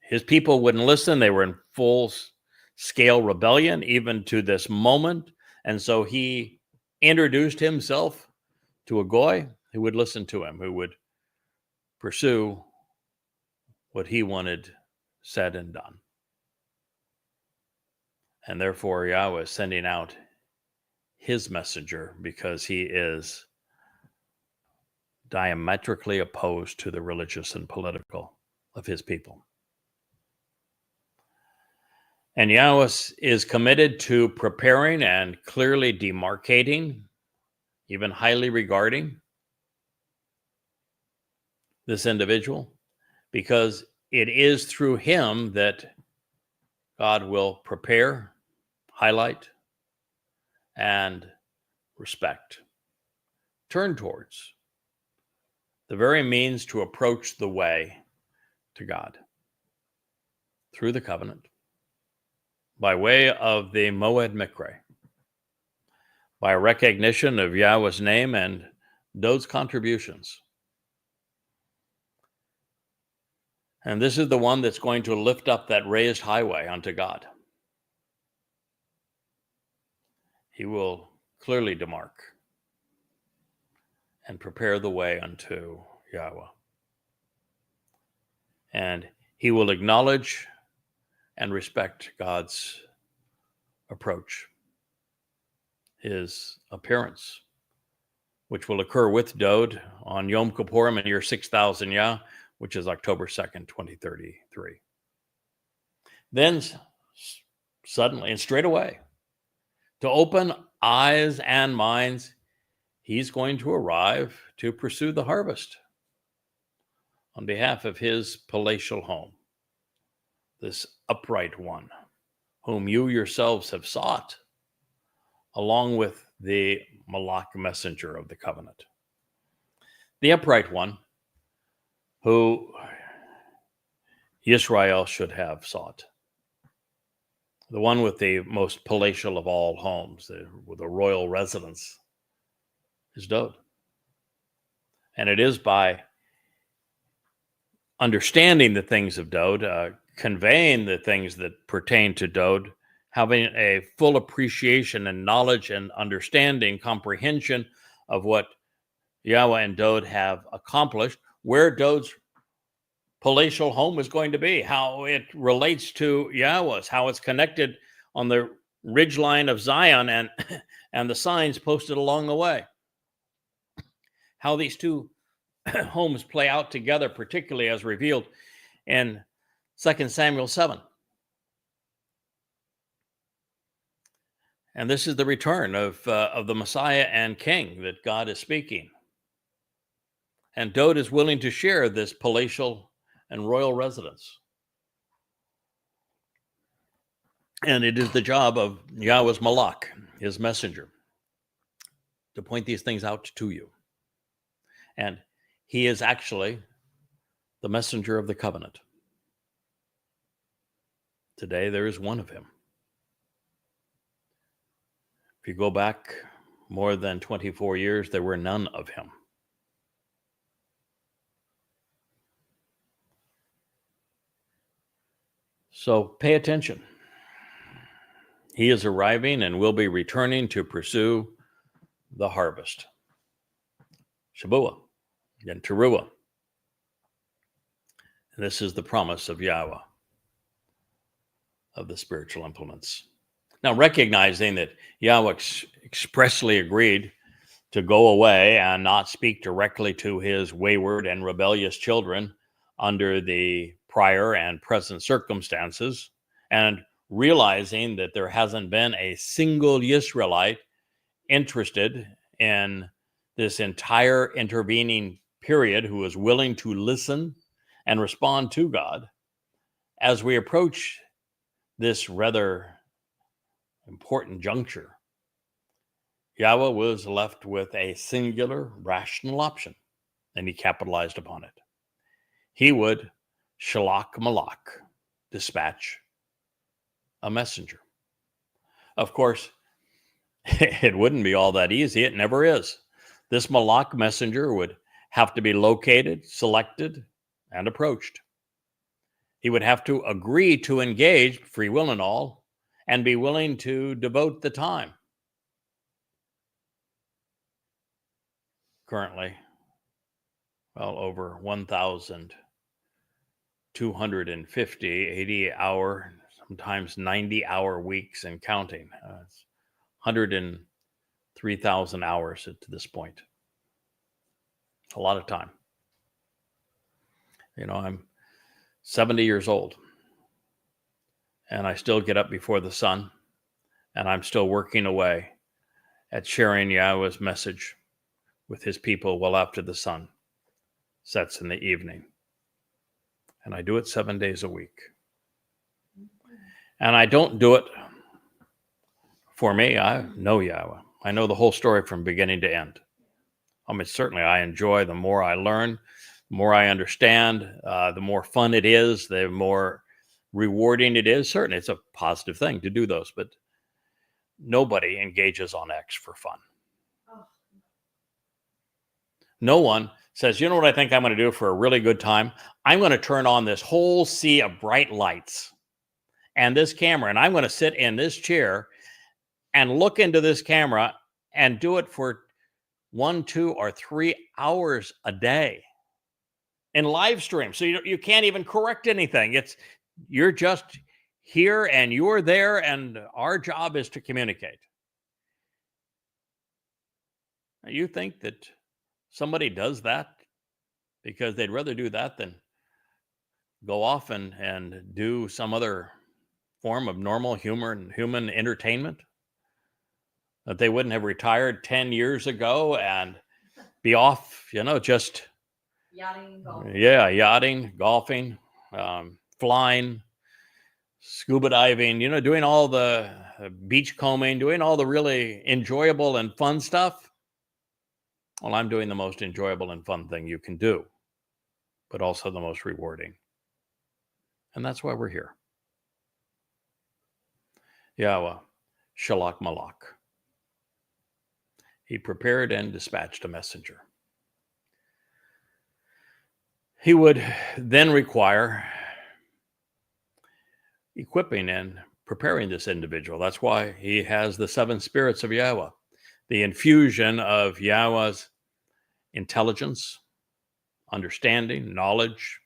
His people wouldn't listen. They were in full-scale rebellion even to this moment. And so he introduced himself to a goy who would listen to him, who would pursue what he wanted said and done. And therefore, Yahweh is sending out his messenger because he is diametrically opposed to the religious and political of his people. And Yahweh is committed to preparing and clearly demarcating, even highly regarding this individual, because it is through him that God will prepare, highlight, and respect, turn towards the very means to approach the way to God through the covenant, by way of the Moed Mikre, by recognition of Yahweh's name and those contributions. And this is the one that's going to lift up that raised highway unto God. He will clearly demark and prepare the way unto Yahweh. And he will acknowledge and respect God's approach, his appearance, which will occur with Dode on Yom Kippurim in year 6000 Yah, which is October 2nd, 2033. Then suddenly and straight away, to open eyes and minds, he's going to arrive to pursue the harvest on behalf of his palatial home, this upright one, whom you yourselves have sought, along with the Malach messenger of the covenant. The upright one, who Israel should have sought. The one with the most palatial of all homes, with a royal residence, is Dode. And it is by understanding the things of Dode, conveying the things that pertain to Dode, having a full appreciation and knowledge and understanding, comprehension of what Yahweh and Dode have accomplished, where Dode's palatial home is going to be, how it relates to Yahweh's, how it's connected on the ridgeline of Zion and the signs posted along the way. How these two homes play out together, particularly as revealed in 2 Samuel 7. And this is the return of the Messiah and King that God is speaking. And Dode is willing to share this palatial and royal residence. And it is the job of Yahweh's Malach, his messenger, to point these things out to you. And he is actually the messenger of the covenant. Today, there is one of him. If you go back more than 24 years, there were none of him. So pay attention. He is arriving and will be returning to pursue the harvest. Shabuah and Teruah. And this is the promise of Yahweh, of the spiritual implements. Now, recognizing that Yahweh expressly agreed to go away and not speak directly to his wayward and rebellious children under the prior and present circumstances, and realizing that there hasn't been a single Yisraelite interested in this entire intervening period who is willing to listen and respond to God, as we approach this rather important juncture, Yahweh was left with a singular rational option, and he capitalized upon it. He would shalach malach, dispatch a messenger. Of course, it wouldn't be all that easy. It never is. This Malak messenger would have to be located, selected, and approached. He would have to agree to engage, free will and all, and be willing to devote the time. Currently, well, over 1,250 80-hour, sometimes 90-hour weeks and counting. It's 103,000 hours to this point. A lot of time. I'm 70 years old, and I still get up before the sun, and I'm still working away at sharing Yahowah's message with his people well after the sun sets in the evening. And I do it 7 days a week. And I don't do it for me. I know Yahowah. I know the whole story from beginning to end. Certainly I enjoy the more I learn, the more I understand, the more fun it is, the more rewarding it is. Certainly it's a positive thing to do those, but nobody engages on X for fun. No one says, you know what I think I'm going to do for a really good time? I'm going to turn on this whole sea of bright lights and this camera, and I'm going to sit in this chair and look into this camera and do it for 1, 2, or 3 hours a day in live stream. So you can't even correct anything. You're just here and you're there, and our job is to communicate. Now, you think that somebody does that because they'd rather do that than go off and do some other form of normal human entertainment? That they wouldn't have retired 10 years ago and be off, just Yachting, golfing. Yeah, yachting, golfing, flying, scuba diving, doing all the beach combing, doing all the really enjoyable and fun stuff. Well, I'm doing the most enjoyable and fun thing you can do, but also the most rewarding. And that's why we're here. Yahowah, Shalach Malak. He prepared and dispatched a messenger. He would then require equipping and preparing this individual. That's why he has the 7 spirits of Yahowah, the infusion of Yahowah's intelligence, understanding, knowledge,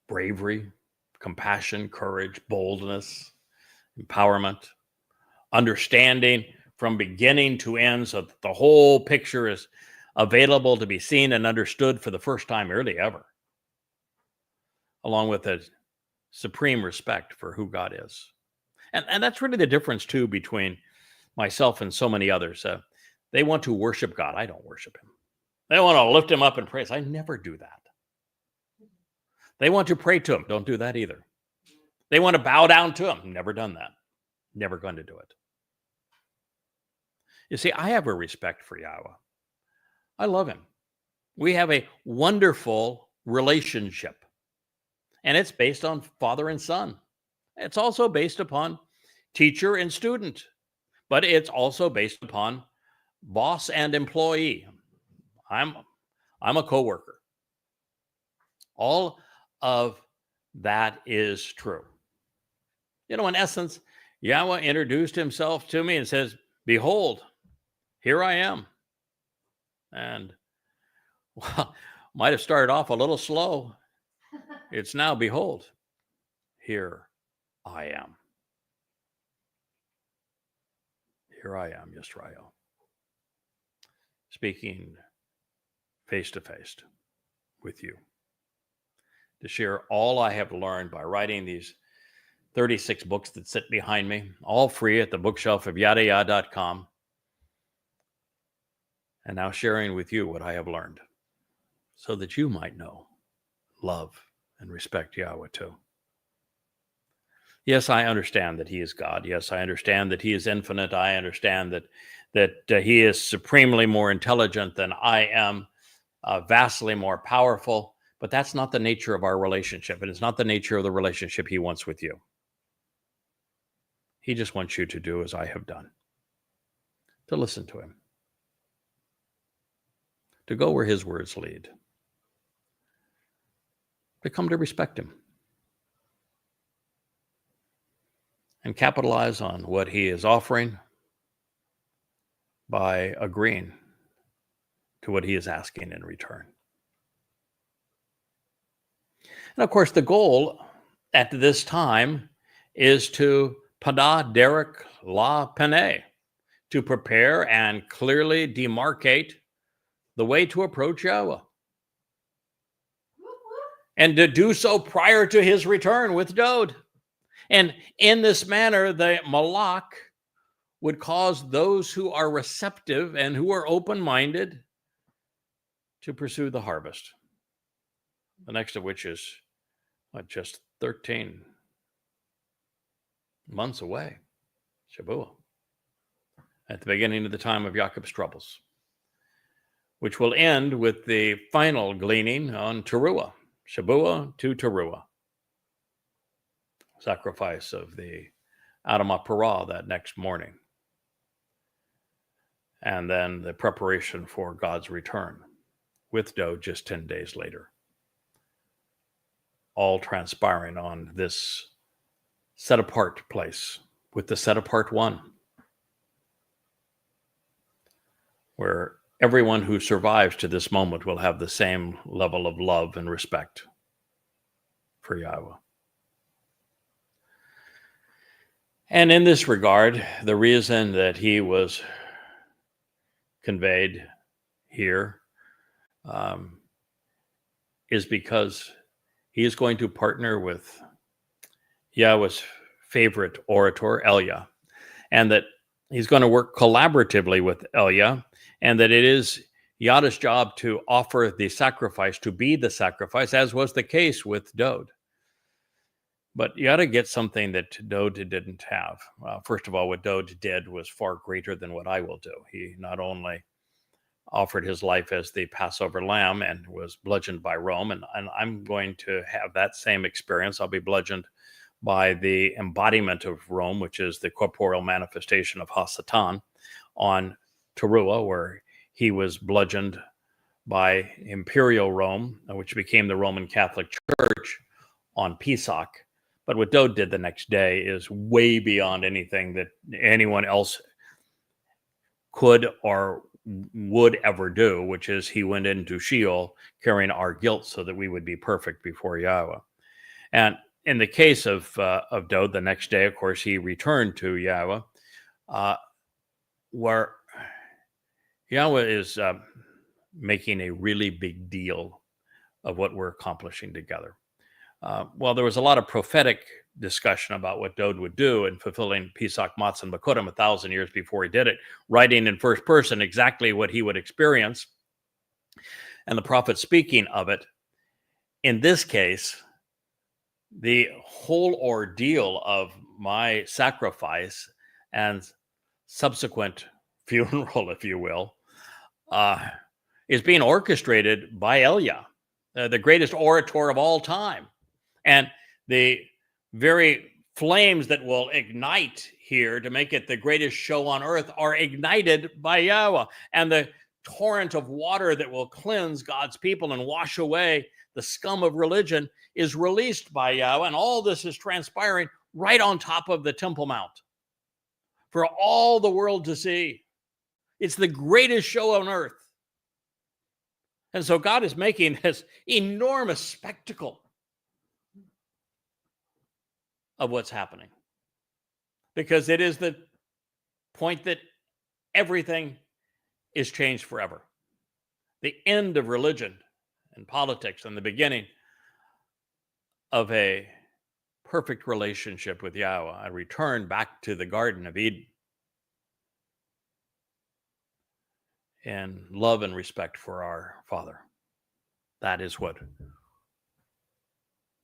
bravery, compassion, courage, boldness, empowerment, understanding from beginning to end, so that the whole picture is available to be seen and understood for the first time really ever, along with a supreme respect for who God is. And that's really the difference, too, between myself and so many others. They want to worship God. I don't worship him. They want to lift him up in praise. I never do that. They want to pray to him. Don't do that either. They want to bow down to him. Never done that. Never going to do it. You see, I have a respect for Yahowah. I love him. We have a wonderful relationship. And it's based on father and son. It's also based upon teacher and student. But it's also based upon boss and employee. I'm a coworker. All of that is true. In essence, Yahowah introduced himself to me and says, "Behold, here I am." And well, might have started off a little slow. It's now, "Behold, here I am." Here I am, Yisrael. Speaking face to face with you, to share all I have learned by writing these 36 books that sit behind me, all free at the bookshelf of YAHOWAH.com. And now sharing with you what I have learned, so that you might know, love, and respect Yahowah too. Yes, I understand that he is God. Yes, I understand that he is infinite. I understand that he is supremely more intelligent than I am, vastly more powerful. But that's not the nature of our relationship. And it's not the nature of the relationship he wants with you. He just wants you to do as I have done, to listen to him, to go where his words lead, to come to respect him, and capitalize on what he is offering by agreeing to what he is asking in return. And of course, the goal at this time is to pada derek la pene, to prepare and clearly demarcate the way to approach Yahweh, and to do so prior to his return with Dod. And in this manner, the malach would cause those who are receptive and who are open-minded to pursue the harvest, the next of which is just 13 months away, Shabuah, at the beginning of the time of Jacob's troubles, which will end with the final gleaning on Towrah, Shabuah to Towrah, sacrifice of the Adamah Parah that next morning, and then the preparation for God's return with Dod just 10 days later, all transpiring on this set-apart place with the set-apart one, where everyone who survives to this moment will have the same level of love and respect for Yahweh. And in this regard, the reason that he was conveyed here is because he is going to partner with Yahweh's favorite orator, Elia, and that he's going to work collaboratively with Elia, and that it is Yada's job to offer the sacrifice, to be the sacrifice, as was the case with Dod. But Yada gets something that Dod didn't have. First of all, what Dod did was far greater than what I will do. He not only offered his life as the Passover lamb and was bludgeoned by Rome, and I'm going to have that same experience. I'll be bludgeoned by the embodiment of Rome, which is the corporeal manifestation of Hasatan, on Towrah, where he was bludgeoned by imperial Rome, which became the Roman Catholic Church, on Pesach. But what Dod did the next day is way beyond anything that anyone else could or would ever do, which is he went into Sheol carrying our guilt so that we would be perfect before Yahweh. And in the case of Dod, the next day, of course, he returned to Yahweh, where Yahweh is making a really big deal of what we're accomplishing together. Well, there was a lot of prophetic discussion about what Dod would do in fulfilling Pesach, Matzah, and Bakurim 1,000 years before he did it, writing in first person exactly what he would experience, and the prophet speaking of it. In this case, the whole ordeal of my sacrifice and subsequent funeral, if you will, is being orchestrated by Elia, the greatest orator of all time. And the very flames that will ignite here to make it the greatest show on earth are ignited by Yahweh. And the torrent of water that will cleanse God's people and wash away the scum of religion is released by Yahweh. And all this is transpiring right on top of the Temple Mount for all the world to see. It's the greatest show on earth. And so God is making this enormous spectacle of what's happening, because it is the point that everything is changed forever. The end of religion and politics and the beginning of a perfect relationship with Yahweh, a return back to the Garden of Eden and love and respect for our Father. That is what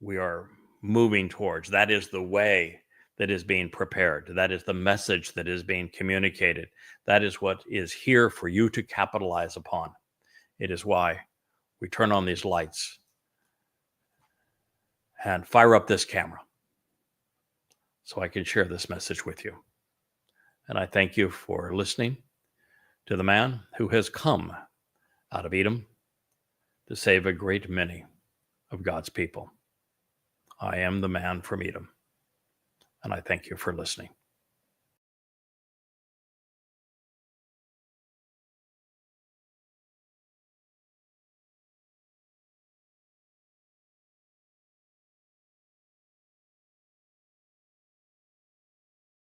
we are moving towards. That is the way that is being prepared. That is the message that is being communicated. That is what is here for you to capitalize upon. It is why we turn on these lights and fire up this camera so I can share this message with you. And I thank you for listening to the man who has come out of Edom to save a great many of God's people. I am the man from Edom, and I thank you for listening.